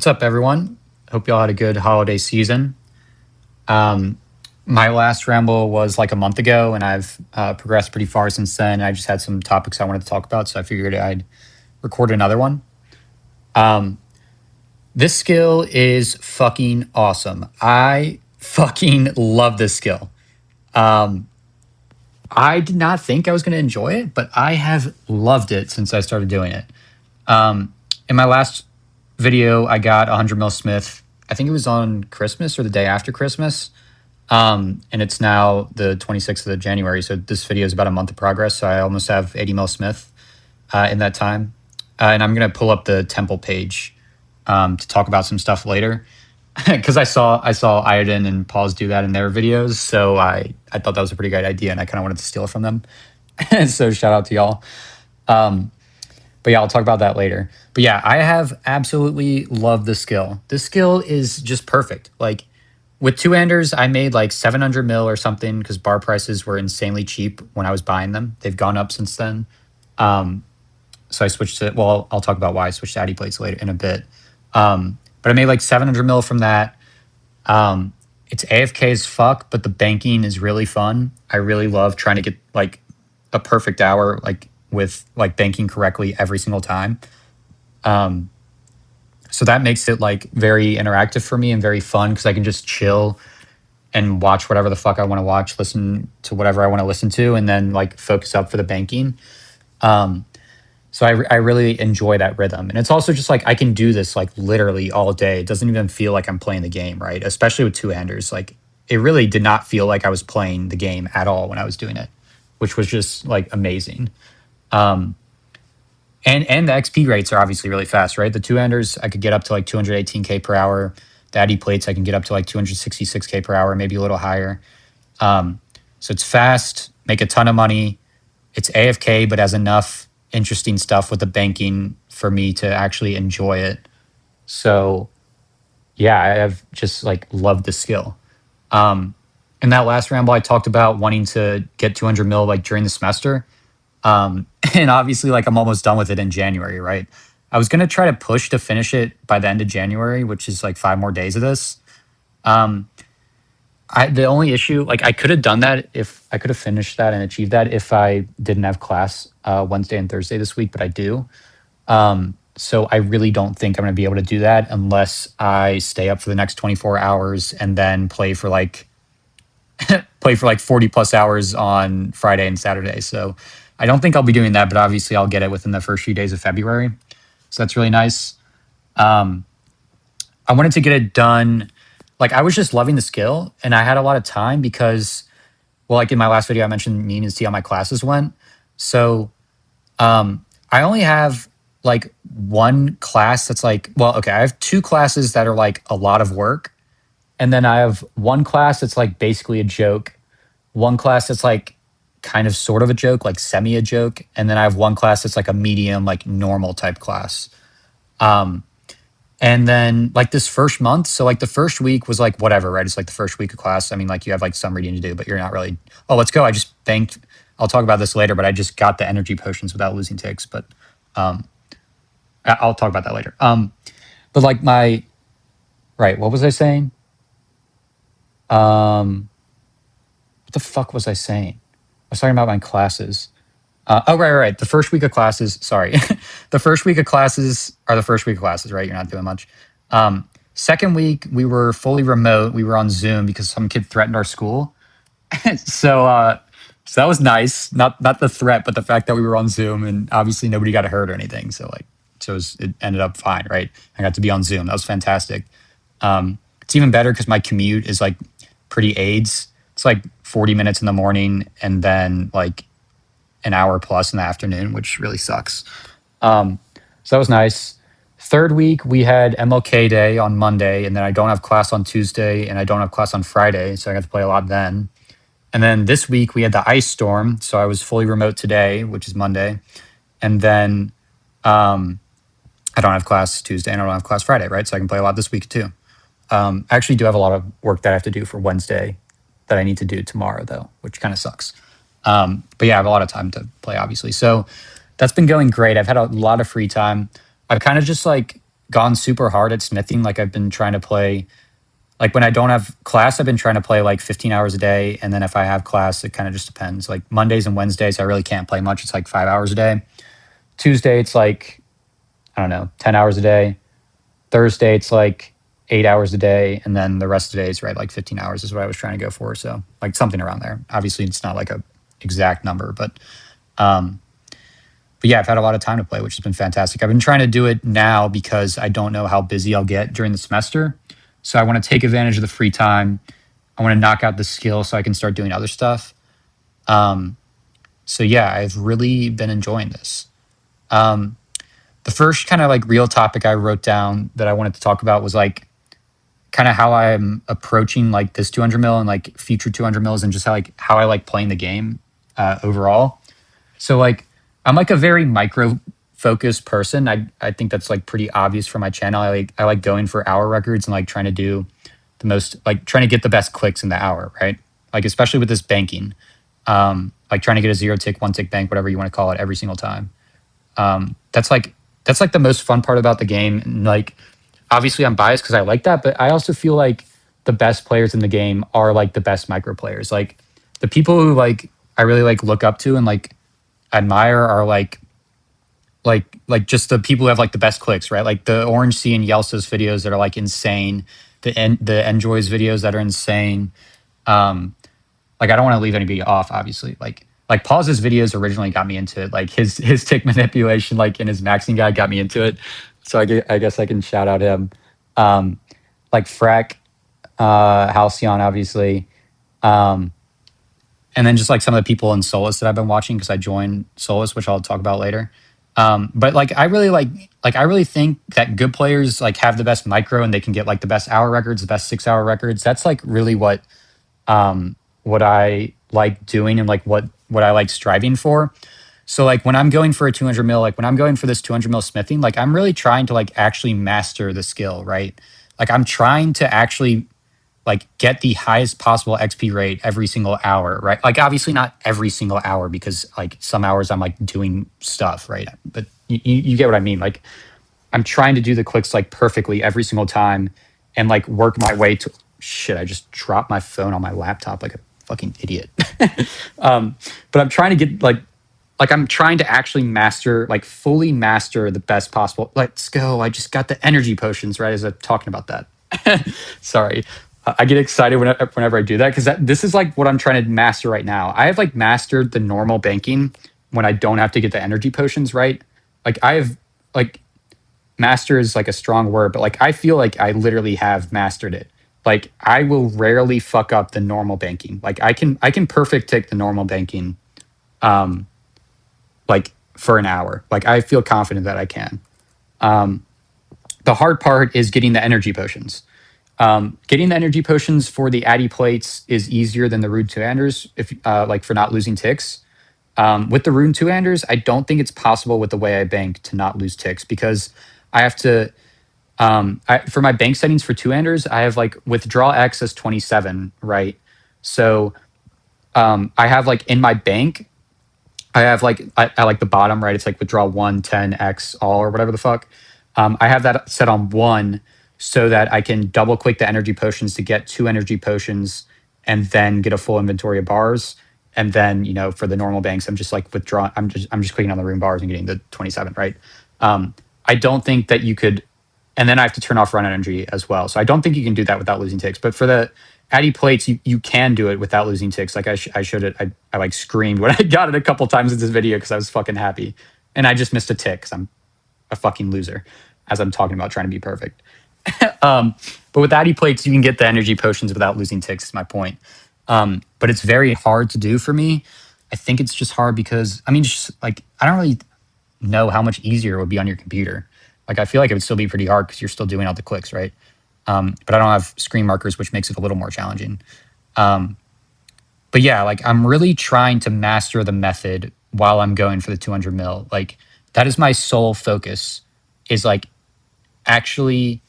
What's up, everyone? Hope y'all had a good holiday season. Um, my last ramble was like a month ago, and I've progressed pretty far since then. I just had some topics I wanted to talk about, so I figured I'd record another one. Um, this skill is fucking awesome. I fucking love this skill. Um, I did not think I was going to enjoy it, but I have loved it since I started doing it. Um, in my last video, I got 100 mil Smith. I think it was on Christmas or the day after Christmas. And it's now the 26th of January. So this video is about a month of progress. So I almost have 80 mil Smith in that time. And I'm going to pull up the temple page to talk about some stuff later. Because I saw Iodine and Pause do that in their videos. So I thought that was a pretty good idea. And I kind of wanted to steal it from them. So shout out to y'all. Um, but yeah, I'll talk about that later. But yeah, I have absolutely loved this skill. This skill is just perfect. Like with two-handers, I made like 700 mil or something because bar prices were insanely cheap when I was buying them. They've gone up since then. Um, so I switched to, well, I'll talk about why I switched to Addy plates later in a bit. But I made like 700 mil from that. It's AFK as fuck, but the banking is really fun. I really love trying to get like a perfect hour, like with like banking correctly every single time. Um, so that makes it like very interactive for me and very fun because I can just chill and watch whatever the fuck I want to watch, listen to whatever I want to listen to, and then like focus up for the banking. Um, so I really enjoy that rhythm. And it's also just like I can do this like literally all day. It doesn't even feel like I'm playing the game, right? Especially with two-handers. Like it really did not feel like I was playing the game at all when I was doing it, which was just like amazing. Um, and the XP rates are obviously really fast, right? The two-handers, I could get up to like 218K per hour. The Addy plates, I can get up to like 266K per hour, maybe a little higher. Um, so it's fast, make a ton of money. It's AFK, but has enough interesting stuff with the banking for me to actually enjoy it. So yeah, I have just like loved the skill. Um, in that last ramble, I talked about wanting to get 200 mil like during the semester. And obviously, like I'm almost done with it in January, right? I was gonna try to push to finish it by the end of January, which is like 5 more days of this. Um, the only issue, like I could have done that if I could have finished that and achieved that if I didn't have class Wednesday and Thursday this week, but I do. So I really don't think I'm gonna be able to do that unless I stay up for the next 24 hours and then play for like 40 plus hours on Friday and Saturday. So I don't think I'll be doing that, but obviously I'll get it within the first few days of February. So that's really nice. Um, I wanted to get it done. Like I was just loving the skill and I had a lot of time because, well, like in my last video, I mentioned needing to see how my classes went. So I only have like one class that's like, well, okay, I have two classes that are like a lot of work. And then I have one class that's like basically a joke, one class that's like kind of sort of a joke, like semi a joke, and then I have one class that's like a medium, like normal type class. Um, and then like this first month, so like the first week was like whatever, right? It's like the first week of class. I mean, like you have like some reading to do, but you're not really. Oh, let's go! I just banked. I'll talk about this later, but I just got the energy potions without losing ticks. But um, I'll talk about that later. But like my right, what was I saying? What the fuck was I saying? I was talking about my classes. Right. The first week of classes, sorry. The first week of classes are the first week of classes, right? You're not doing much. Second week, we were fully remote. We were on Zoom because some kid threatened our school. So that was nice. Not the threat, but the fact that we were on Zoom and obviously nobody got hurt or anything. It ended up fine, right? I got to be on Zoom. That was fantastic. It's even better because my commute is like pretty AIDS. It's like 40 minutes in the morning and then like an hour plus in the afternoon, which really sucks. So that was nice. Third week, we had MLK Day on Monday, and then I don't have class on Tuesday, and I don't have class on Friday, so I got to play a lot then. And then this week, we had the ice storm, so I was fully remote today, which is Monday. And then I don't have class Tuesday, and I don't have class Friday, right? So I can play a lot this week too. I actually do have a lot of work that I have to do for Wednesday that I need to do tomorrow, though, which kind of sucks. But yeah, I have a lot of time to play, obviously. So that's been going great. I've had a lot of free time. I've kind of just like gone super hard at smithing. Like I've been trying to play, like when I don't have class, I've been trying to play like 15 hours a day. And then if I have class, it kind of just depends. Like Mondays and Wednesdays, I really can't play much. It's like 5 hours a day. Tuesday, it's like, I don't know, 10 hours a day. Thursday, it's like 8 hours a day. And then the rest of the days, right, like 15 hours is what I was trying to go for. So like something around there. Obviously, it's not like a exact number, um, but yeah, I've had a lot of time to play, which has been fantastic. I've been trying to do it now because I don't know how busy I'll get during the semester. So I want to take advantage of the free time. I want to knock out the skill so I can start doing other stuff. Um, so yeah, I've really been enjoying this. Um, the first kind of like real topic I wrote down that I wanted to talk about was like kind of how I'm approaching like this 200 mil and like future 200 mils and just how I like playing the game overall. So like I'm like a very micro focused person. I think that's like pretty obvious for my channel. I like going for hour records and like trying to do the most, like trying to get the best clicks in the hour, right? Like especially with this banking. Like trying to get a 0 tick, 1 tick bank, whatever you want to call it, every single time. That's like the most fun part about the game. And like obviously I'm biased because I like that, but I also feel like the best players in the game are like the best micro players. Like the people who like I really like look up to and like admire are like just the people who have like the best clicks, right? Like the Orange Sea and Yelsa's videos that are like insane, the Enjoy's videos that are insane. Um, like I don't want to leave anybody off, obviously. Like Paul's videos originally got me into it. Like his tick manipulation, like in his maxing guide, got me into it. So I guess I can shout out him. Um, like Freck, Halcyon, obviously. Um, and then just like some of the people in Solace that I've been watching because I joined Solace, which I'll talk about later. But like I really think that good players like have the best micro and they can get like the best hour records, the best 6 hour records. That's like really what I like doing and like what I like striving for. So like when I'm going for a 200 mil, like when I'm going for this 200 mil smithing, like I'm really trying to like actually master the skill, right? Like I'm trying to actually like get the highest possible XP rate every single hour, right? Like obviously not every single hour because like some hours I'm like doing stuff, right? But you get what I mean. Like I'm trying to do the clicks like perfectly every single time and like work my way to shit. I just dropped my phone on my laptop like a fucking idiot. But I'm trying to get like I'm trying to actually master, like fully master the best possible. Let's go. I just got the energy potions right as I'm talking about that. Sorry. I get excited whenever I do that because this is like what I'm trying to master right now. I have like mastered the normal banking when I don't have to get the energy potions right. Like I have like master is like a strong word, but like I feel like I literally have mastered it. Like I will rarely fuck up the normal banking. Like I can perfect tick the normal banking um like for an hour. Like I feel confident that I can. Um the hard part is getting the energy potions. Getting the energy potions for the Addy plates is easier than the Rune 2-handers if like for not losing ticks. With the Rune 2-handers, I don't think it's possible with the way I bank to not lose ticks because I have to for my bank settings for 2-handers, I have like withdraw X as 27, right? So I have like in my bank, I have like I like the bottom, right? It's like withdraw 1, 10, X, all or whatever the fuck. I have that set on 1 so that I can double click the energy potions to get 2 energy potions and then get a full inventory of bars. And then, you know, for the normal banks, I'm just like withdrawing. I'm just clicking on the rune bars and getting the 27, right? I don't think that you could, and then I have to turn off run energy as well. So I don't think you can do that without losing ticks. But for the Addy plates, you can do it without losing ticks. Like I showed it. I like screamed when I got it a couple times in this video because I was fucking happy, and I just missed a tick because I'm a fucking loser, as I'm talking about trying to be perfect. But with Addy plates, you can get the energy potions without losing ticks. Is my point. But it's very hard to do for me. I think it's just hard because I mean, just like I don't really know how much easier it would be on your computer. Like I feel like it would still be pretty hard because you're still doing all the clicks, right? But I don't have screen markers, which makes it a little more challenging. Um, but yeah, like I'm really trying to master the method while I'm going for the 200 mil. Like that is my sole focus. Is like actually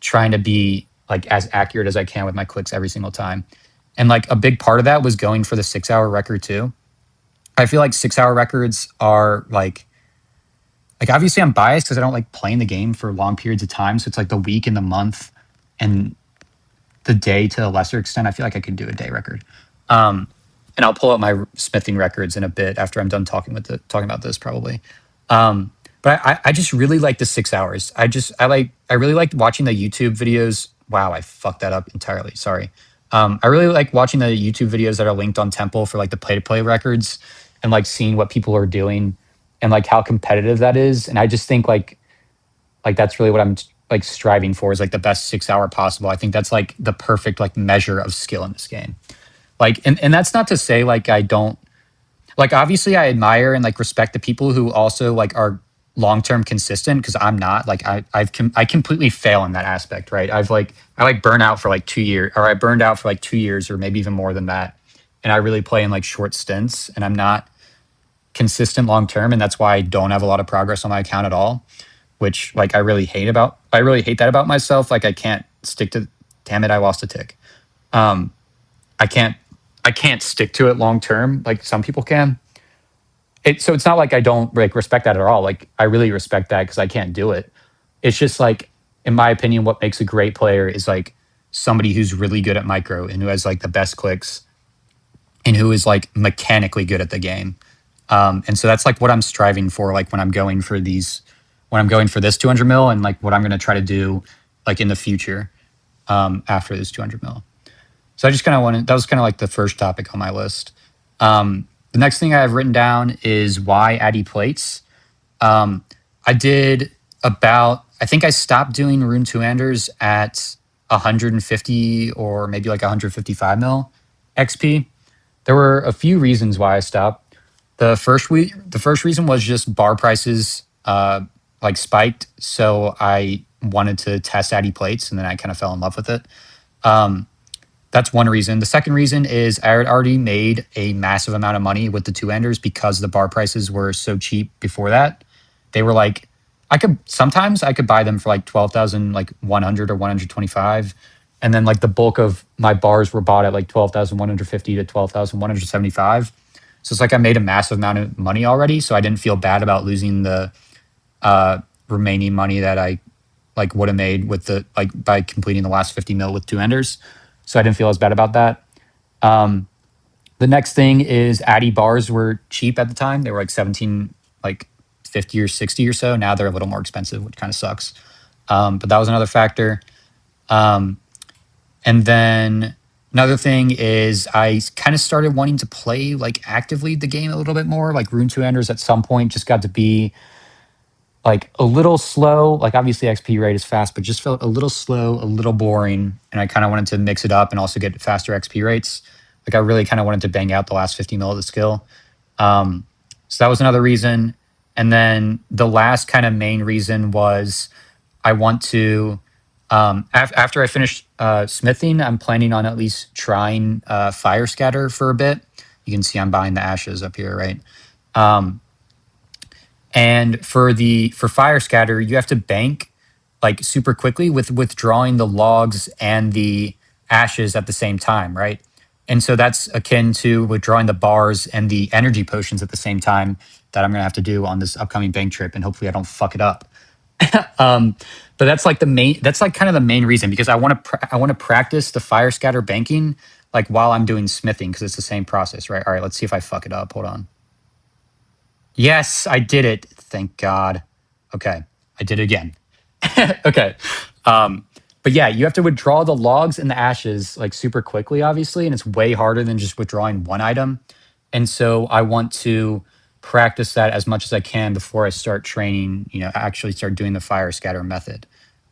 trying to be like as accurate as I can with my clicks every single time. And like a big part of that was going for the 6 hour record too. I feel like 6 hour records are like like obviously I'm biased because I don't like playing the game for long periods of time. So it's like the week and the month and the day to a lesser extent. I feel like I could do a day record. Um, and I'll pull up my smithing records in a bit after I'm done talking about this probably. But I just really like the 6 hours. I really like watching the YouTube videos. Wow, I fucked that up entirely. Sorry. I really like watching the YouTube videos that are linked on Temple for like the play to play records and like seeing what people are doing and like how competitive that is. And I just think like that's really what I'm like striving for is like the best 6 hour possible. I think that's like the perfect like measure of skill in this game. Like and that's not to say like I don't like obviously I admire and like respect the people who also like are long-term consistent because I'm not like I completely fail in that aspect, right? I like burn out for like 2 years or I burned out for like 2 years or maybe even more than that. And I really play in like short stints and I'm not consistent long term. And that's why I don't have a lot of progress on my account at all, which like I really hate that about myself. Like I can't stick to damn it, I lost a tick. Um I can't I can't stick to it long term like some people can. So it's not like I don't like respect that at all. Like I really respect that because I can't do it. It's just like, in my opinion, what makes a great player is like somebody who's really good at micro and who has like the best clicks and who is like mechanically good at the game. And so that's like what I'm striving for. Like when I'm going for this 200 mil and like what I'm going to try to do like in the future after this 200 mil. So I just kind of wanted, that was kind of like the first topic on my list. The next thing I have written down is why Addy plates. Um, I did I think I stopped doing Rune 2-handers at 150 or maybe like 155 mil XP. There were a few reasons why I stopped. The first reason was just bar prices like spiked. So I wanted to test Addy plates and then I kind of fell in love with it. Um, that's one reason. The second reason is I had already made a massive amount of money with the 2-handers because the bar prices were so cheap before that. They were like, I could buy them for like 12,000, like 100 or 125. And then like the bulk of my bars were bought at like 12,150 to 12,175. So it's like I made a massive amount of money already. So I didn't feel bad about losing the remaining money that I like would have made with the like by completing the last 50 mil with 2-handers. So I didn't feel as bad about that. Um, the next thing is Addy bars were cheap at the time. They were like 17, like 50 or 60 or so. Now they're a little more expensive, which kind of sucks. But that was another factor. Um, and then another thing is I kind of started wanting to play like actively the game a little bit more. Like Rune 2-handers at some point just got to be like a little slow. Like obviously XP rate is fast, but just felt a little slow, a little boring. And I kind of wanted to mix it up and also get faster XP rates. Like I really kind of wanted to bang out the last 50 mil of the skill. So that was another reason. And then the last kind of main reason was I want to, after I finish smithing, I'm planning on at least trying fire scatter for a bit. You can see I'm buying the ashes up here, right? And for fire scatter, you have to bank like super quickly with withdrawing the logs and the ashes at the same time, right? And so that's akin to withdrawing the bars and the energy potions at the same time that I'm gonna have to do on this upcoming bank trip, and hopefully I don't fuck it up. um, but that's like that's like kind of the main reason because I want to practice the fire scatter banking like while I'm doing smithing because it's the same process, right? All right, let's see if I fuck it up. Hold on. Yes, I did it. Thank God. Okay, I did it again. Okay. Um, but yeah, you have to withdraw the logs and the ashes like super quickly, obviously, and it's way harder than just withdrawing one item. And so I want to practice that as much as I can before I start training, actually start doing the fire scatter method.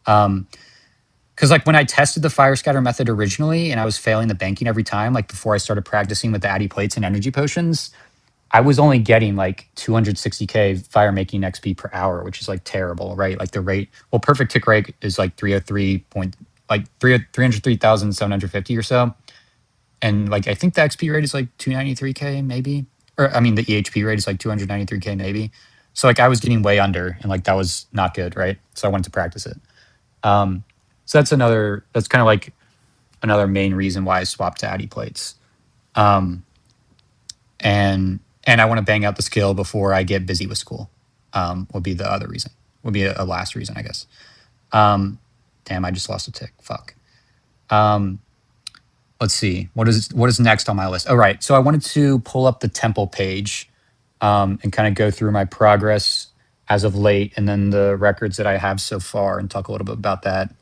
Because like when I tested the fire scatter method originally and I was failing the banking every time, like before I started practicing with the Addy plates and energy potions, I was only getting like 260k fire making XP per hour, which is like terrible, right? Like the rate, well, perfect tick rate is like 303 point, like 303,750 or so. And like, I think the XP rate is like 293k maybe, or I mean, the EHP rate is like 293k maybe. So like I was getting way under and like that was not good, right? So I wanted to practice it. So that's kind of like another main reason why I swapped to Addy plates. Um, and I want to bang out the skill before I get busy with school. would be the other reason. Would be a last reason, I guess. Um, damn, I just lost a tick. Fuck. Um, let's see. What is next on my list? Oh, right. So I wanted to pull up the temple page and kind of go through my progress as of late, and then the records that I have so far, and talk a little bit about that.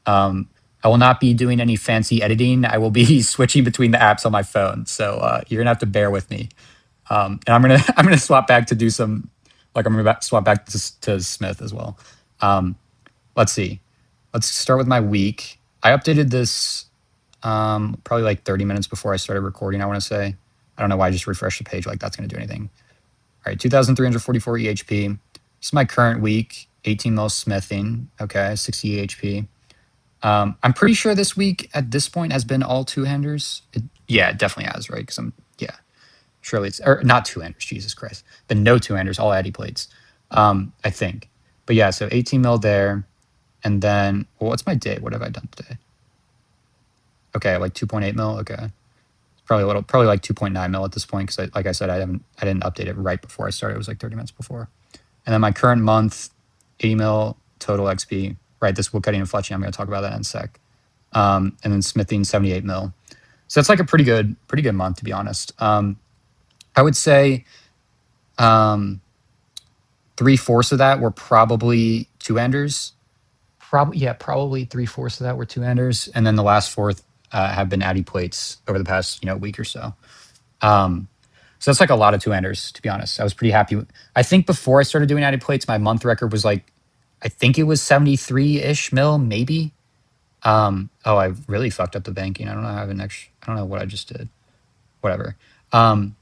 I will not be doing any fancy editing. I will be switching between the apps on my phone, so you're gonna have to bear with me. And I'm gonna I'm gonna swap back to do some like I'm gonna swap back to Smith as well. Um, let's see. Let's start with my week. I updated this probably like 30 minutes before I started recording. I want to say. I don't know why I just refreshed the page like that's gonna do anything. All right, 2,344 EHP. This is my current week. 18 mil smithing. Okay, 60 EHP. I'm pretty sure this week at this point has been all two-handers. Yeah, it definitely has, right? Because yeah, surely it's, or not two-handers, Jesus Christ. Been no two-handers, all Addy plates, I think. But yeah, so 18 mil there. And then, well, what's my day? What have I done today? Okay, like 2.8 mil. Okay. Probably like 2.9 mil at this point. Because like I said, I didn't update it right before I started. It was like 30 minutes before. And then my current month, 80 mil total XP. Right, this wood cutting and fletching, I'm going to talk about that in a sec. And then smithing 78 mil. So that's like a pretty good month, to be honest. I would say 3/4 of that were probably two-handers. Probably 3/4 of that were two-handers, and then the last fourth have been Addy plates over the past week or so. So that's like a lot of two-handers, to be honest. I was pretty happy. I think before I started doing Addy plates, my month record was like, I think it was 73-ish mil, maybe. Oh, I really fucked up the banking. I don't know how I have an extra. I don't know what I just did. Whatever. Um,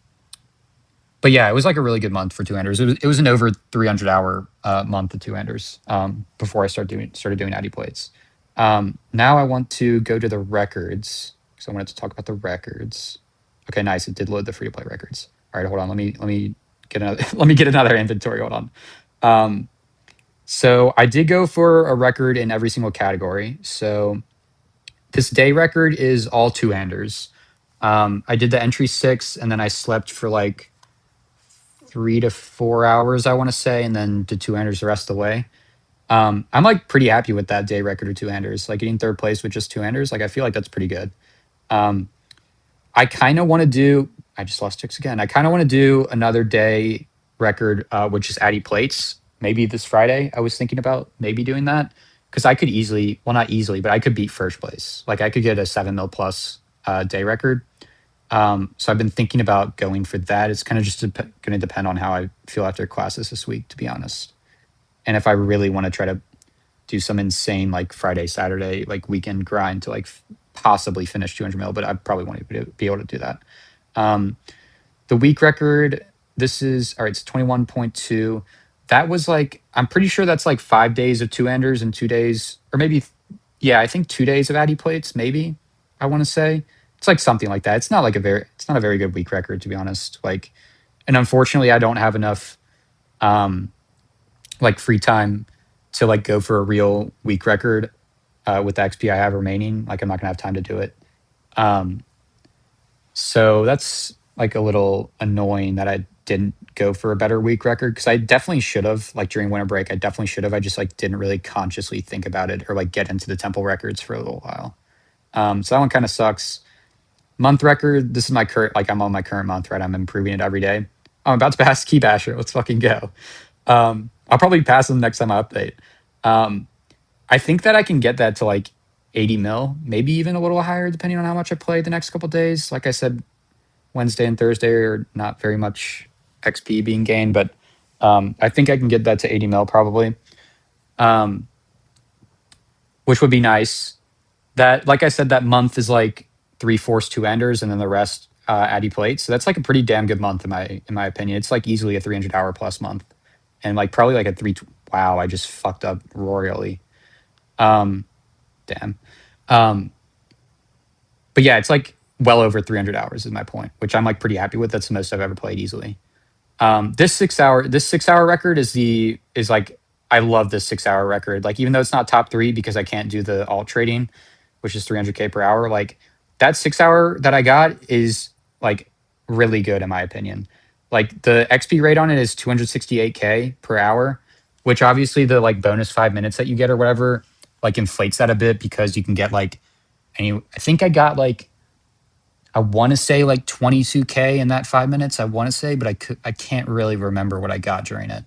but yeah, it was like a really good month for two-handers. It was an over 300-hour month of two-handers before I started doing Addy plates. Now I want to go to the records because I wanted to talk about the records. Okay, nice. It did load the free-to-play records. All right, hold on. Let me get another let me get another inventory. Hold on. So I did go for a record in every single category. So this day record is all two-handers. I did the entry 6, and then I slept for like 3 to 4 hours, I want to say, and then did two-handers the rest of the way. I'm like pretty happy with that day record of two-handers. Like getting third place with just two-handers, like I feel like that's pretty good. Um, I kind of want to do. I just lost ticks again. I kind of want to do another day record, which is Addy plates. Maybe this Friday. I was thinking about maybe doing that because I could easily, well, not easily, but I could beat first place. Like I could get a 7 mil plus day record. So I've been thinking about going for that. It's kind of just going to depend on how I feel after classes this week, to be honest. And if I really want to try to do some insane like Friday, Saturday, like weekend grind to like possibly finish 200 mil, but I probably won't be able to do that. The week record, this is all right. It's 21.2. That was like, I'm pretty sure that's like 5 days of two-handers and 2 days, or maybe, yeah, I think 2 days of Addy plates, maybe. I want to say it's like something like that. It's not like it's not a very good week record, to be honest. Like, and unfortunately, I don't have enough like free time to like go for a real week record with the XP I have remaining. Like, I'm not gonna have time to do it. So that's like a little annoying that I didn't go for a better week record because I definitely should have. Like during winter break, I definitely should have. I just like didn't really consciously think about it or like get into the temple records for a little while. So that one kind of sucks. Month record. This is my current. Like I'm on my current month, right? I'm improving it every day. I'm about to pass Key Basher. Let's fucking go. I'll probably pass them next time I update. I think that I can get that to like 80 mil, maybe even a little higher, depending on how much I play the next couple days. Like I said, Wednesday and Thursday are not very much XP being gained, but I think I can get that to 80 mil probably, which would be nice. That, like I said, that month is like 3/4 two-enders and then the rest Addy plates. So that's like a pretty damn good month in my opinion. It's like easily a 300-hour plus month, and like probably like a three. Wow, I just fucked up royally. Damn. But yeah, it's like well over 300 hours is my point, which I'm like pretty happy with. That's the most I've ever played easily. This 6 hour record is like, I love this 6 hour record. Like even though it's not top three because I can't do the alt trading, which is 300K per hour, like that 6 hour that I got is like really good in my opinion. Like the XP rate on it is 268k per hour, which obviously the like bonus 5 minutes that you get or whatever like inflates that a bit because you can get like any. I think I got like I want to say like 22k in that 5 minutes. I want to say, but I can't really remember what I got during it.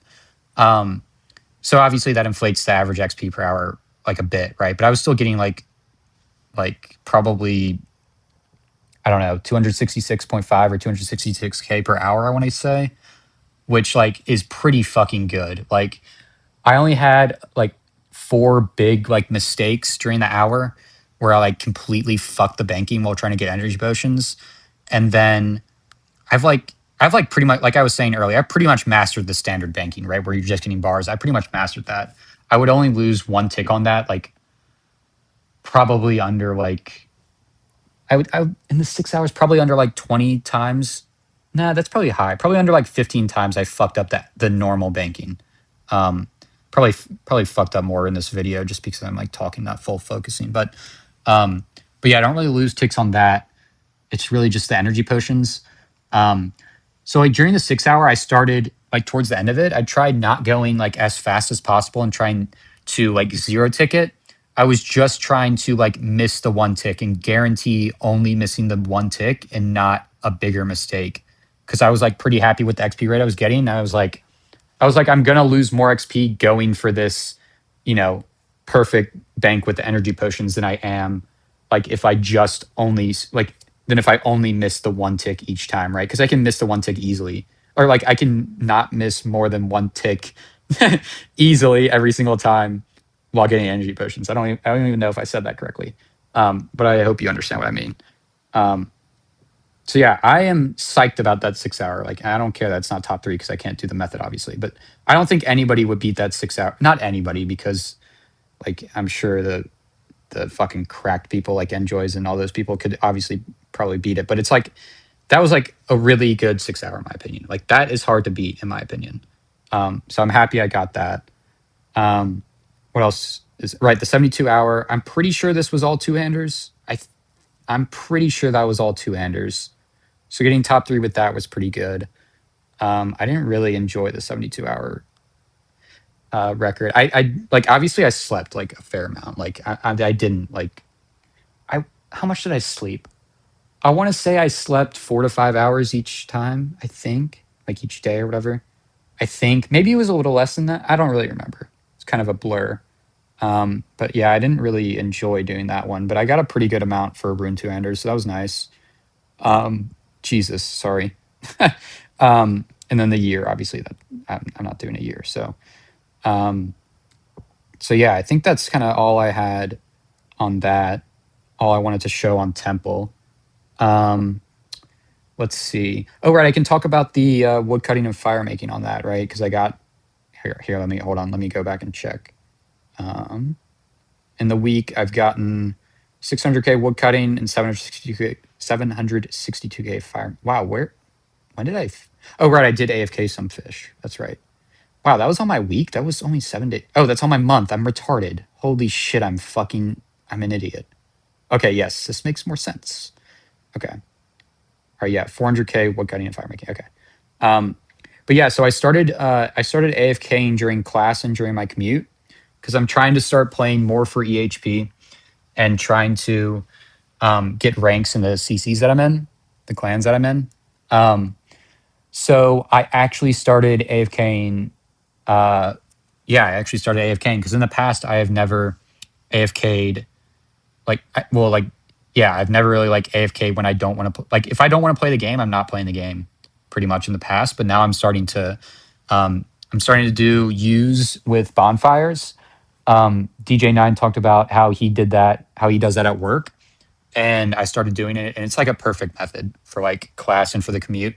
Um, so obviously that inflates the average XP per hour like a bit, right? But I was still getting like probably I don't know 266.5 or 266k per hour. I want to say, which like is pretty fucking good. Like I only had like four big like mistakes during the hour where I like completely fucked the banking while trying to get energy potions, and then I've like pretty much like I was saying earlier, I pretty much mastered the standard banking, right? Where you're just getting bars. I pretty much mastered that. I would only lose one tick on that, like probably under like I would in the 6 hours probably under like 20 times. Nah, that's probably high. Probably under like 15 times I fucked up that the normal banking. Um, probably fucked up more in this video just because I'm like talking, not full focusing. Um, but yeah, I don't really lose ticks on that. It's really just the energy potions. Um, so like during the 6 hour, I started like towards the end of it, I tried not going like as fast as possible and trying to like zero ticket. I was just trying to like miss the one tick and guarantee only missing the one tick and not a bigger mistake. Cause I was like pretty happy with the XP rate I was getting. I was like, I'm gonna lose more XP going for this, you know, perfect bank with the energy potions than I am like if I just only like than if I only miss the one tick each time, right? Because I can miss the one tick easily, or like I can not miss more than one tick easily every single time while getting energy potions. I don't even know if I said that correctly, but I hope you understand what I mean. Um, so yeah, I am psyched about that 6 hour. Like I don't care that's not top three because I can't do the method obviously, but I don't think anybody would beat that 6 hour. Not anybody because like I'm sure the fucking cracked people like Enjoys and all those people could obviously probably beat it. But it's like that was like a really good 6 hour in my opinion. Like that is hard to beat in my opinion. So I'm happy I got that. Um, what else is right? The 72 hour. I'm pretty sure this was all two handers. I'm pretty sure that was all two handers. So getting top three with that was pretty good. I didn't really enjoy the 72 hour record. I like obviously I slept like a fair amount. Like I didn't like I how much did I sleep? I want to say I slept 4 to 5 hours each time. I think like each day or whatever. I think maybe it was a little less than that. I don't really remember. It's kind of a blur. But yeah, I didn't really enjoy doing that one. But I got a pretty good amount for Rune Two Handers, so that was nice. Um, Jesus, sorry. And then the year, obviously, that I'm not doing a year. Um, so yeah, I think that's kind of all I had on that. All I wanted to show on Temple. Um, let's see. Oh, right, I can talk about the wood cutting and fire making on that, right? Because I got here. Let me hold on. Let me go back and check. Um, in the week, I've gotten 600k wood cutting and 762k fire. Wow, when did oh, right, I did AFK some fish. That's right. Wow, that was on my week. That was only 7 days. Oh, that's on my month. I'm retarded. Holy shit, I'm an idiot. Okay, yes, this makes more sense. Okay. All right, yeah, 400k wood cutting and fire making. Okay. Um, but yeah, so I started AFKing during class and during my commute because I'm trying to start playing more for EHP and trying to get ranks in the CCs that I'm in, the clans that I'm in. Um, so I actually started AFKing. Yeah, I actually started AFKing because in the past I have never AFK'd like yeah, I've never really like AFK when I don't want to like if I don't want to play the game, I'm not playing the game pretty much in the past. But now I'm starting to do use with bonfires. DJ9 talked about how he did that, how he does that at work. And I started doing it, and it's like a perfect method for like class and for the commute.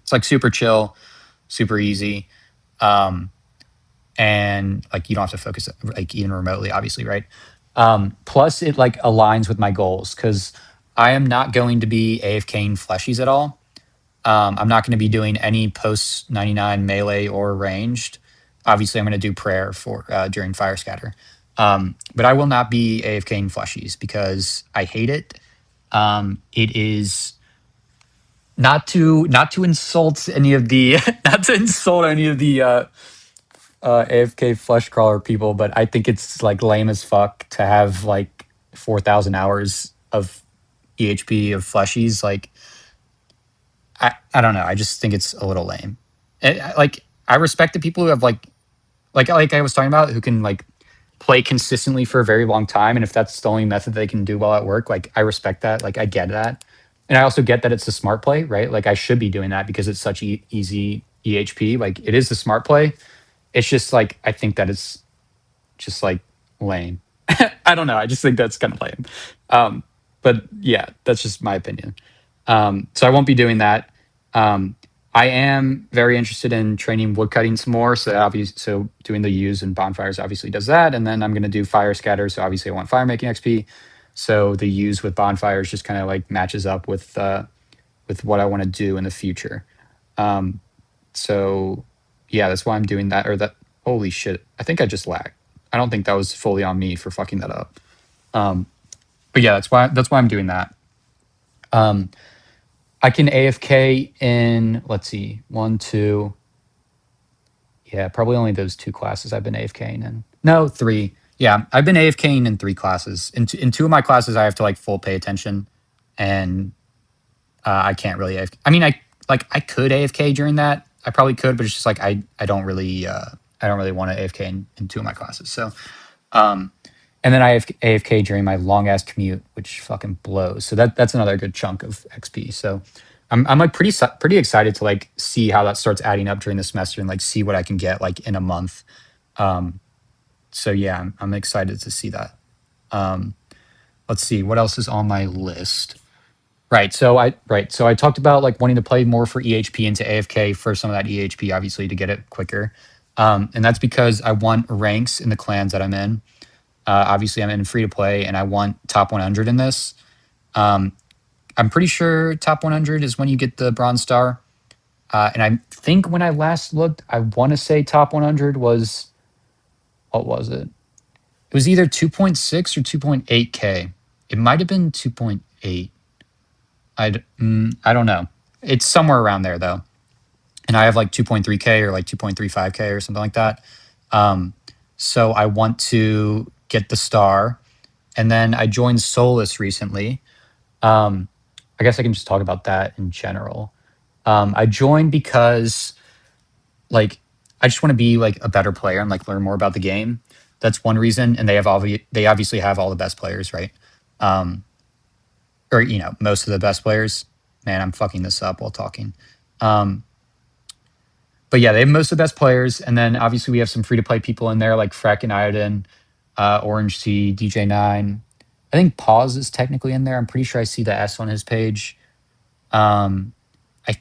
It's like super chill, super easy. Um, and like you don't have to focus like even remotely, obviously, right? Plus, it like aligns with my goals because I am not going to be AFKing fleshies at all. I'm not going to be doing any post 99 melee or ranged. Obviously, I'm going to do prayer for during fire scatter, but I will not be AFKing fleshies because I hate it. It is not to insult any of the not to insult any of the AFK flesh crawler people, but I think it's like lame as fuck to have like 4,000 hours of EHP of fleshies. Like I don't know. I just think it's a little lame. Like I respect the people who have like I was talking about, who can like play consistently for a very long time, and if that's the only method they can do well at work, like I respect that. Like I get that, and I also get that it's a smart play, right? Like I should be doing that because it's such easy EHP. Like it is the smart play. It's just like I think that it's just like lame. I don't know. I just think that's kind of lame. Um, but yeah, that's just my opinion. So I won't be doing that. Um, I am very interested in training woodcutting some more. So that obviously, so doing the use and bonfires obviously does that, and then I'm going to do fire scatter. So obviously, I want fire making XP. So the use with bonfires just kind of like matches up with what I want to do in the future. Um, so yeah, that's why I'm doing that. Or that. Holy shit! I think I just lagged. I don't think that was fully on me for fucking that up. Um, but yeah, that's why I'm doing that. Um, I can AFK in, let's see, one, two. Yeah, probably only those two classes I've been AFKing in. No, three. Yeah, I've been AFKing in three classes. In two of my classes, I have to like full pay attention, and I can't really AFK. I mean, I could AFK during that. I probably could, but it's just like I don't really want to AFK in two of my classes. So um, and then I have AFK during my long ass commute, which fucking blows. So that's another good chunk of XP. So I'm like pretty excited to like see how that starts adding up during the semester and like see what I can get like in a month. Um, so yeah, I'm excited to see that. Um, let's see what else is on my list. So I talked about like wanting to play more for EHP into AFK for some of that EHP, obviously to get it quicker. And that's because I want ranks in the clans that I'm in. Obviously, I'm in free to play, and I want top 100 in this. Um, I'm pretty sure top 100 is when you get the bronze star. And I think when I last looked, I want to say top 100 was, what was it? It was either 2.6 or 2.8K. It might have been 2.8. I don't know. It's somewhere around there though. And I have like 2.3K or like 2.35K or something like that. Um, so I want to get the star. And then I joined Solace recently. I guess I can just talk about that in general. I joined because like I just want to be like a better player and like learn more about the game. That's one reason, and they obviously have all the best players, right? Um, or most of the best players. Man, I'm fucking this up while talking. Um, but yeah, they have most of the best players, and then obviously we have some free to play people in there like Freck and Iodine, Orange T, DJ9. I think Pause is technically in there. I'm pretty sure I see the S on his page. Um, I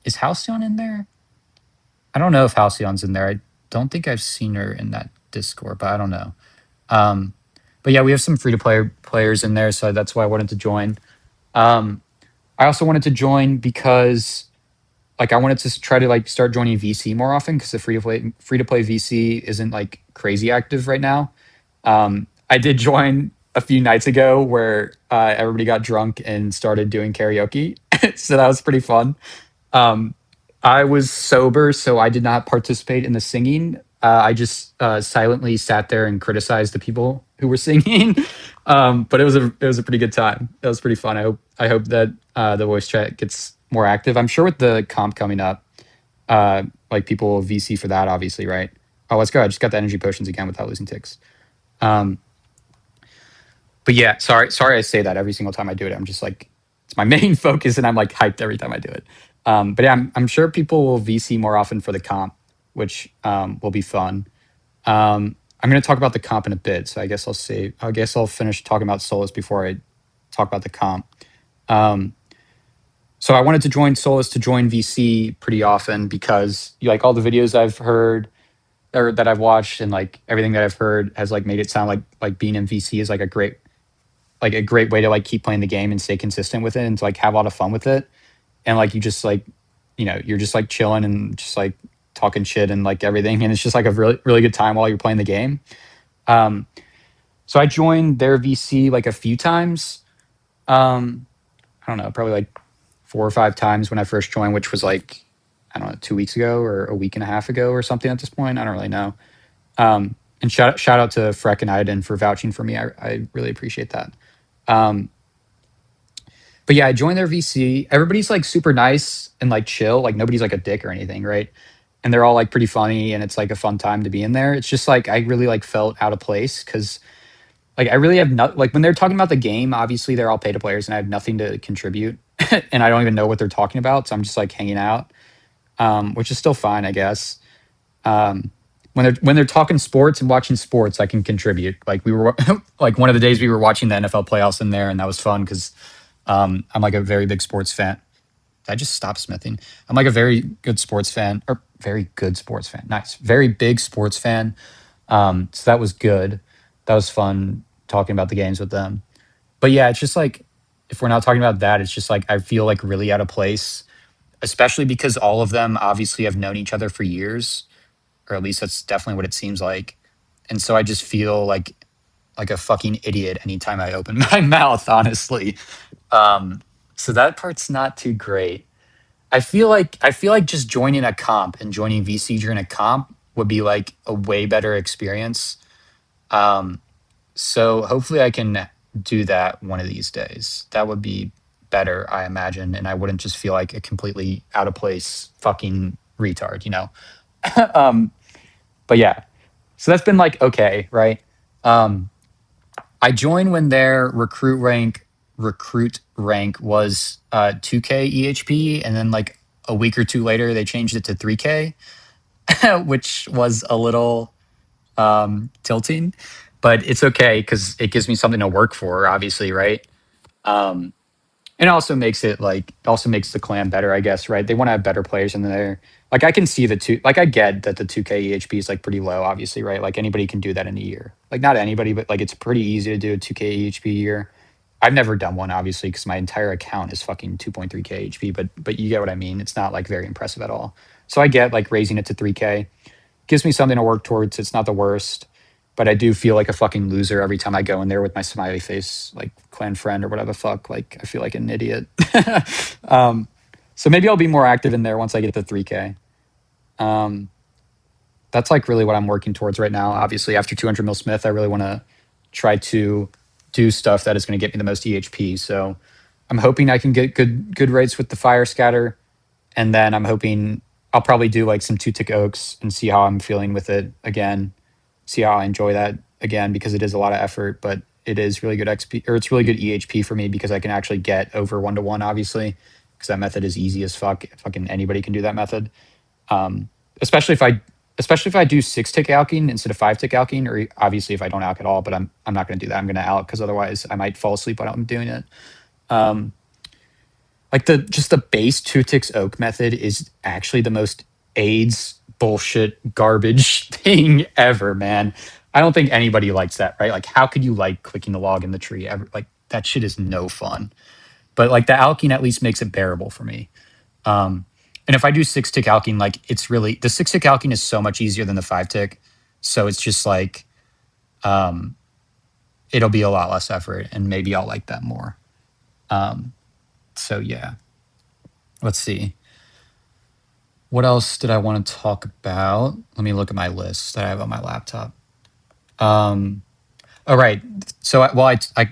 is Halcyon in there? I don't know if Halcyon's in there. I don't think I've seen her in that Discord, but I don't know. Um, but yeah, we have some free to play players in there, so that's why I wanted to join. I also wanted to join because like I wanted to try to like start joining VC more often because the free to play VC isn't like crazy active right now. I did join a few nights ago where everybody got drunk and started doing karaoke, so that was pretty fun. Um, I was sober, so I did not participate in the singing. I just silently sat there and criticized the people who were singing. But it was a pretty good time. That was pretty fun. I hope that the voice chat gets more active. I'm sure with the comp coming up, like people will VC for that, obviously, right? Oh, let's go. I just got the energy potions again without losing ticks. Um, but yeah, sorry I say that every single time I do it. I'm just like it's my main focus, and I'm like hyped every time I do it. But yeah, I'm sure people will VC more often for the comp, which will be fun. I'm going to talk about the comp in a bit, so I guess I'll finish talking about Solus before I talk about the comp. So I wanted to join Solus to join VC pretty often because like all the videos I've heard or that I've watched and like everything that I've heard has like made it sound like being in VC is like a great way to like keep playing the game and stay consistent with it and to like have a lot of fun with it. And like you just like you're just like chilling and just like talking shit and like everything, and it's just like a really really good time while you're playing the game. Um, so I joined their VC like a few times. I don't know, probably like 4 or 5 times when I first joined, which was like, I don't know, 2 weeks ago or a week and a half ago or something at this point. I don't really know. And shout out to Freck and Iden for vouching for me. I really appreciate that. Um, but yeah, I joined their VC. Everybody's like super nice and like chill. Like nobody's like a dick or anything, right? And they're all like pretty funny, and it's like a fun time to be in there. It's just like I really like felt out of place because like I really have not like when they're talking about the game. Obviously, they're all pay to players, and I have nothing to contribute, and I don't even know what they're talking about. So I'm just like hanging out, which is still fine, I guess. Um, when they're talking sports and watching sports, I can contribute. Like we were like one of the days we were watching the NFL playoffs in there, and that was fun because I'm like a very big sports fan. Did I just stop smithing? I'm like a very good sports fan, or very good sports fan. Nice, very big sports fan. So that was good. That was fun talking about the games with them. But yeah, it's just like if we're not talking about that, it's just like I feel like really out of place, especially because all of them obviously have known each other for years, or at least that's definitely what it seems like. And so I just feel like a fucking idiot anytime I open my mouth, honestly. Um, so that part's not too great. I feel like just joining a comp and joining VC during a comp would be like a way better experience. Um, so hopefully I can do that one of these days. That would be better, I imagine, and I wouldn't just feel like a completely out of place fucking retard, you know. um, but yeah, so that's been like okay, right? Um, I joined when their recruit rank was 2K EHP, and then like a week or two later they changed it to 3K, which was a little tilting, but it's okay because it gives me something to work for, obviously, right? Um, and it also makes it like also makes the clan better, I guess, right? They want to have better players in there. Like I can see the two, like I get that the 2K EHP is like pretty low, obviously, right? Like anybody can do that in a year. Like not anybody, but like it's pretty easy to do a 2K EHP year. I've never done one, obviously, because my entire account is fucking 2.3K HP, but you get what I mean. It's not like very impressive at all. So I get like raising it to 3K gives me something to work towards. It's not the worst, but I do feel like a fucking loser every time I go in there with my smiley face, like clan friend or whatever the fuck. Like I feel like an idiot. um, so maybe I'll be more active in there once I get to 3K. Um, that's like really what I'm working towards right now. Obviously, after 200 mil Smith, I really want to try to do stuff that is going to get me the most EHP. So I'm hoping I can get good rates with the fire scatter, and then I'm hoping I'll probably do like some 2 tick oaks and see how I'm feeling with it again. See how I enjoy that again because it is a lot of effort, but it is really good XP or it's really good EHP for me because I can actually get over 1-to-1, obviously, because that method is easy as fuck. Fucking anybody can do that method. Um, especially if I especially if I do 6 tick alking instead of 5 tick alking, or obviously if I don't alk at all, but I'm not going to do that. I'm going to alk because otherwise I might fall asleep while I'm doing it. Um, like the base 2 ticks oak method is actually the most AIDS bullshit garbage thing ever, man. I don't think anybody likes that, right? Like, how could you like clicking the log in the tree ever? Like, that shit is no fun. But like the alking at least makes it bearable for me. Um, and if I do 6 tick alking, like it's really the 6 tick alking is so much easier than the 5 tick. So it's just like um, it'll be a lot less effort, and maybe I'll like that more. Um, so yeah, let's see. What else did I want to talk about? Let me look at my list that I have on my laptop. Um, all right. So, I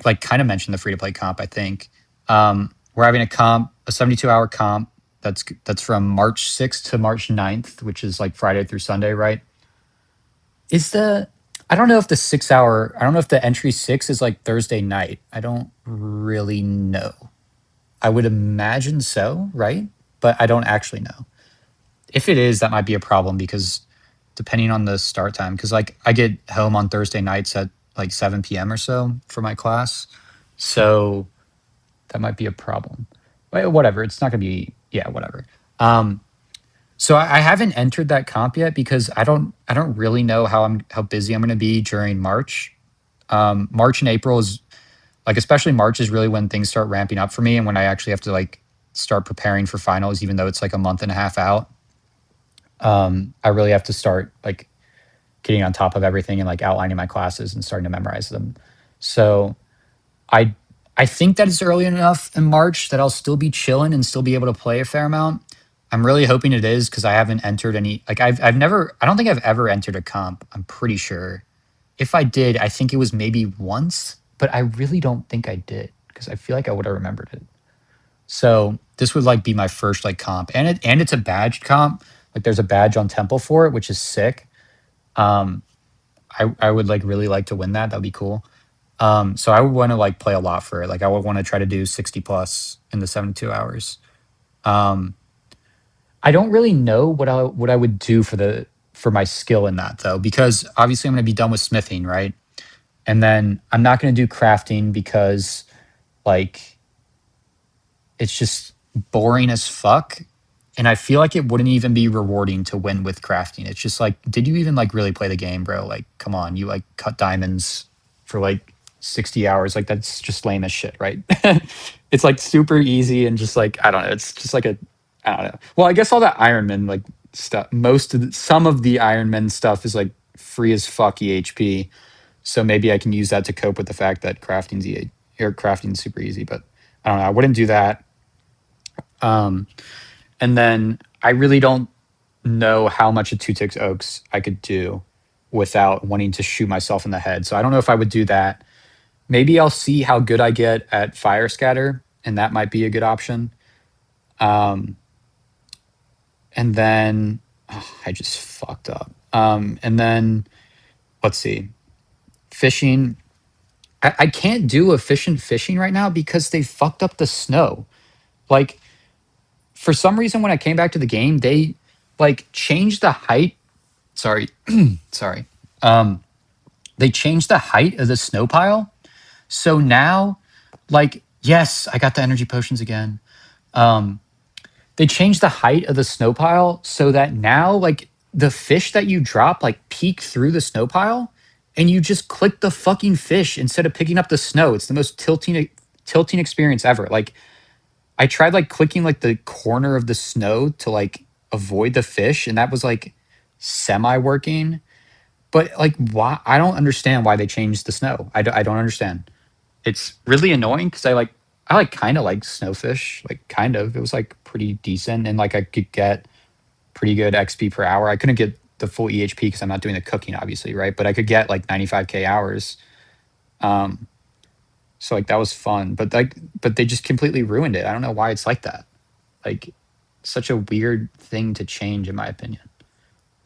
like kind of mentioned the free to play comp. I think we're having a comp, a 72-hour comp. That's from March 6th to March 9th, which is like Friday through Sunday, right? Is the I don't know if the 6 hour. I don't know if the entry 6 is like Thursday night. I don't really know. I would imagine so, right? But I don't actually know. If it is, that might be a problem because depending on the start time, because like I get home on Thursday nights at like 7 p.m. or so for my class. So that might be a problem. Well, whatever. It's not going to be, yeah, whatever. Um, so I haven't entered that comp yet because I don't really know how busy I'm going to be during March. March and April is like, especially March is really when things start ramping up for me and when I actually have to like start preparing for finals, even though it's like a month and a half out. I really have to start like getting on top of everything and like outlining my classes and starting to memorize them. So I I think that it's early enough in March that I'll still be chilling and still be able to play a fair amount. I'm really hoping it is because I haven't entered any. Like I've never. I don't think I've ever entered a comp. I'm pretty sure. If I did, I think it was maybe once, but I really don't think I did because I feel like I would have remembered it. So this would like be my first like comp, and it's a badge comp. Like there's a badge on Temple for it, which is sick. Um, I would like really like to win that. That'd be cool. So I would want to like play a lot for it. Like I would want to try to do 60 plus in the 72 hours. Um, I don't really know what I would do for my skill in that though, because obviously I'm going to be done with smithing, right? And then I'm not going to do crafting because like it's just boring as fuck. And I feel like it wouldn't even be rewarding to win with crafting. It's just like, did you even like really play the game, bro? Like, come on, you like cut diamonds for like 60 hours. Like that's just lame as shit, right? It's like super easy and just like, I don't know. It's just like a, I don't know. Well, I guess all that Ironman like stuff, some of the Ironman stuff is like free as fuck EHP. So maybe I can use that to cope with the fact that crafting's super easy, but I don't know. I wouldn't do that. Um, and then I really don't know how much a two ticks oaks I could do without wanting to shoot myself in the head. So I don't know if I would do that. Maybe I'll see how good I get at fire scatter, and that might be a good option. Um, and then I just fucked up. And then let's see, fishing. I can't do efficient fishing right now because they fucked up the snow. Like for some reason, when I came back to the game, they like changed the height. Sorry, sorry. Um, they changed the height of the snow pile. So now, like, yes, I got the energy potions again. Um, they changed the height of the snow pile so that now, like, the fish that you drop, like, peek through the snow pile, and you just click the fucking fish instead of picking up the snow. It's the most tilting experience ever. Like, I tried like clicking like the corner of the snow to like avoid the fish, and that was like semi working. But like, why? I don't understand why they changed the snow. I don't understand. It's really annoying because I like kind of like snowfish, like kind of. It was like pretty decent, and like I could get pretty good XP per hour. I couldn't get the full EHP because I'm not doing the cooking, obviously, right? But I could get like 95k hours. Um, so like that was fun, but they just completely ruined it. I don't know why it's like that. Like such a weird thing to change, in my opinion.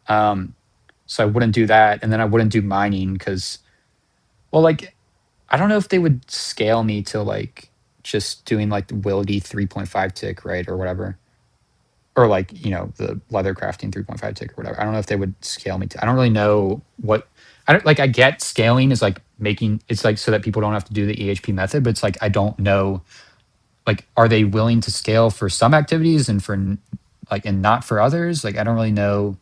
Um, so I wouldn't do that, and then I wouldn't do mining because, well, like I don't know if they would scale me to like just doing like the Wildy 3.5 tick, right, or whatever, or like the leather crafting 3.5 tick or whatever. I don't know if they would scale me to. I don't really know what. I don't like. I get scaling is like making it's like so that people don't have to do the EHP method, but it's like I don't know. Like, are they willing to scale for some activities and for like and not for others? Like, I don't really know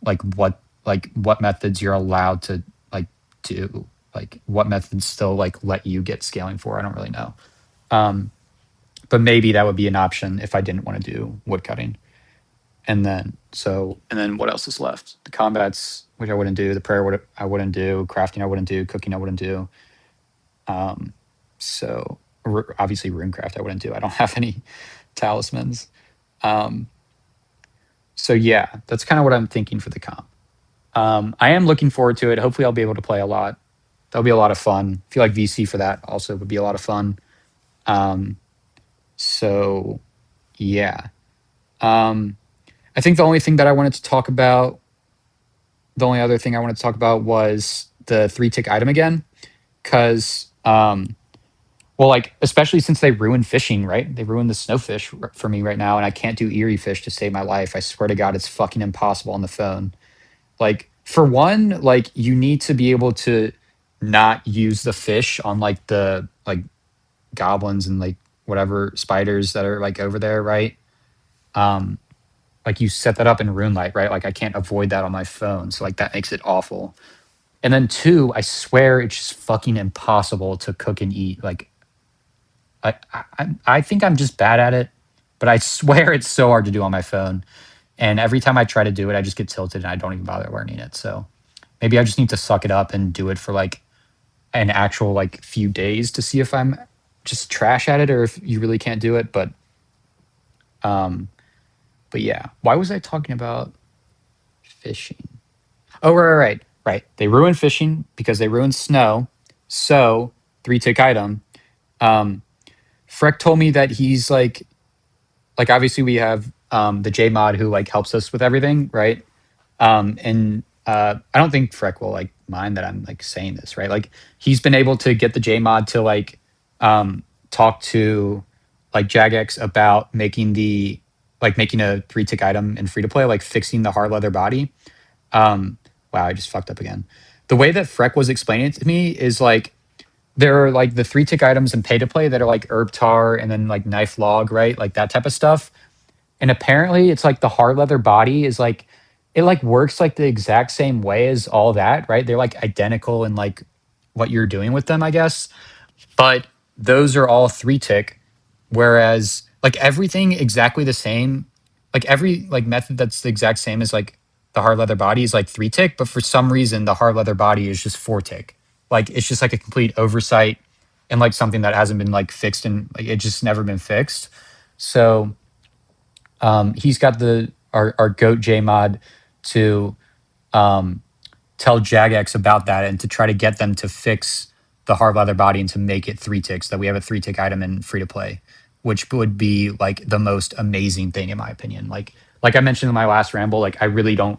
what methods you're allowed to like do. Like, what methods still like let you get scaling for? I don't really know. Um, but maybe that would be an option if I didn't want to do woodcutting. And then what else is left? The combats, which I wouldn't do. The prayer I wouldn't do. Crafting I wouldn't do. Cooking I wouldn't do. Um, so obviously runecraft I wouldn't do. I don't have any talismans. Um, so yeah, that's kind of what I'm thinking for the comp. I am looking forward to it. Hopefully, I'll be able to play a lot. That'll be a lot of fun. I feel like VC for that also would be a lot of fun. Um, so yeah, um, I think the only thing that I wanted to talk about, the only other thing I wanted to talk about was the 3 tick item again, because well, like especially since they ruined fishing, right? They ruined the snowfish for me right now, and I can't do eerie fish to save my life. I swear to God, it's fucking impossible on the phone. Like for one, like you need to be able to not use the fish on like the like goblins and like whatever spiders that are like over there, right? Um, like you set that up in Runelight, right? Like I can't avoid that on my phone, so like that makes it awful. And then two, I swear it's just fucking impossible to cook and eat. Like I think I'm just bad at it, but I swear it's so hard to do on my phone. And every time I try to do it, I just get tilted and I don't even bother learning it. So maybe I just need to suck it up and do it for like an actual like few days to see if I'm just trash at it, or if you really can't do it. Um, but yeah, why was I talking about fishing? Oh, right. They ruined fishing because they ruined snow. So 3 tick item. Um, Freck told me that he's like obviously we have the J mod who like helps us with everything, right? And I don't think Freck will like mind that I'm like saying this, right? Like he's been able to get the J mod to like talk to like Jagex about making a 3 tick item in free to play, like fixing the hard leather body. Wow, I just fucked up again. The way that Freck was explaining it to me is like there are like the 3 tick items in pay to play that are like herb tar and then like knife log, right? Like that type of stuff. And apparently it's like the hard leather body is like it like works like the exact same way as all that, right? They're like identical in like what you're doing with them, I guess. But those are all 3 tick, whereas like everything exactly the same, like every like method that's the exact same as like the hard leather body is like 3 tick, but for some reason the hard leather body is just 4 tick. Like it's just like a complete oversight and like something that hasn't been like fixed and like it just never been fixed. So he's got our goat J mod to um, tell Jagex about that and to try to get them to fix the hard leather body and to make it 3 ticks, that we have a 3 tick item in free to play, which would be like the most amazing thing in my opinion. Like I mentioned in my last ramble, like I really don't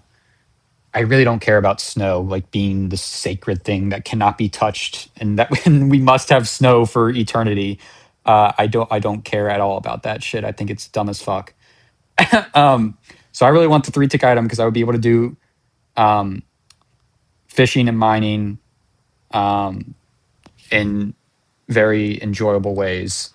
care about snow like being the sacred thing that cannot be touched and that when we must have snow for eternity. I don't care at all about that shit. I think it's dumb as fuck. um, so I really want the 3 tick item because I would be able to do um, fishing and mining in very enjoyable ways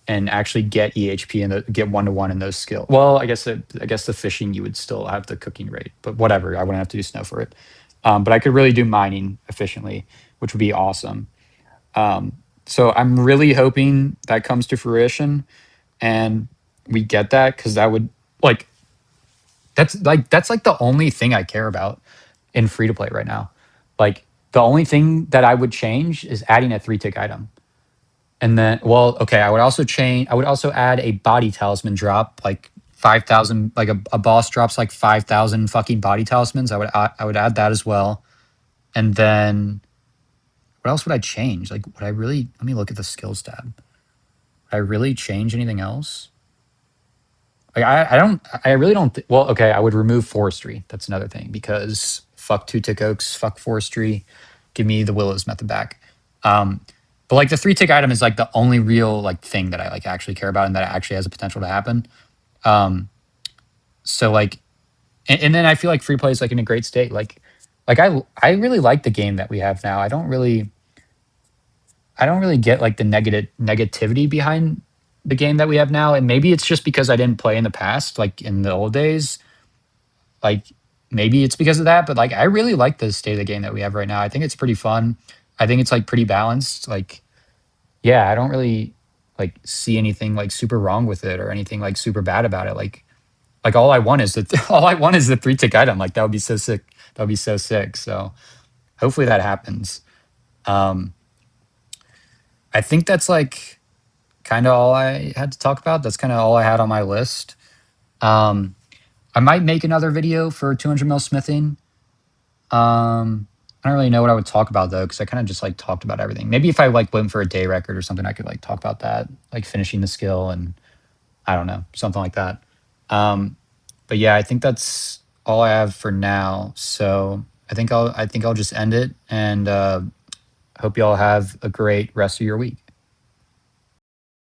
and actually get EHP and get 1-to-1 in those skills. Well, I guess the fishing you would still have the cooking rate, but whatever. I wouldn't have to do snow for it. But I could really do mining efficiently, which would be awesome. So I'm really hoping that comes to fruition and we get that because that would like that's like the only thing I care about in free to play right now. Like the only thing that I would change is adding a 3 tick item. And then, well, okay, I would also add a body talisman drop, like 5,000, like a boss drops like 5,000 fucking body talismans. I would add that as well. And then what else would I change? Like, would I really, let me look at the skills tab. Would I really change anything else? Like, I really don't, well, okay, I would remove forestry. That's another thing because fuck 2 tick oaks, fuck forestry. Give me the willows method back. Um, but like the 3 tick item is like the only real like thing that I like actually care about and that actually has a potential to happen. Um, so like, and then I feel like free play is like in a great state. Like I really like the game that we have now. I don't really get like the negativity behind the game that we have now. And maybe it's just because I didn't play in the past, like in the old days. Like maybe it's because of that, but like I really like the state of the game that we have right now. I think it's pretty fun. I think it's like pretty balanced. Like yeah, I don't really like see anything like super wrong with it or anything like super bad about it. Like all I want is the all I want is the 3 tick item. Like that would be so sick. That would be so sick. So hopefully that happens. Um, I think that's like kind of all I had to talk about. That's kind of all I had on my list. Um, I might make another video for 200 mil smithing. I don't really know what I would talk about though, because I kind of just like talked about everything. Maybe if I like went for a day record or something, I could like talk about that, like finishing the skill and I don't know, something like that. But yeah, I think that's all I have for now. So I think I'll just end it and hope y'all have a great rest of your week.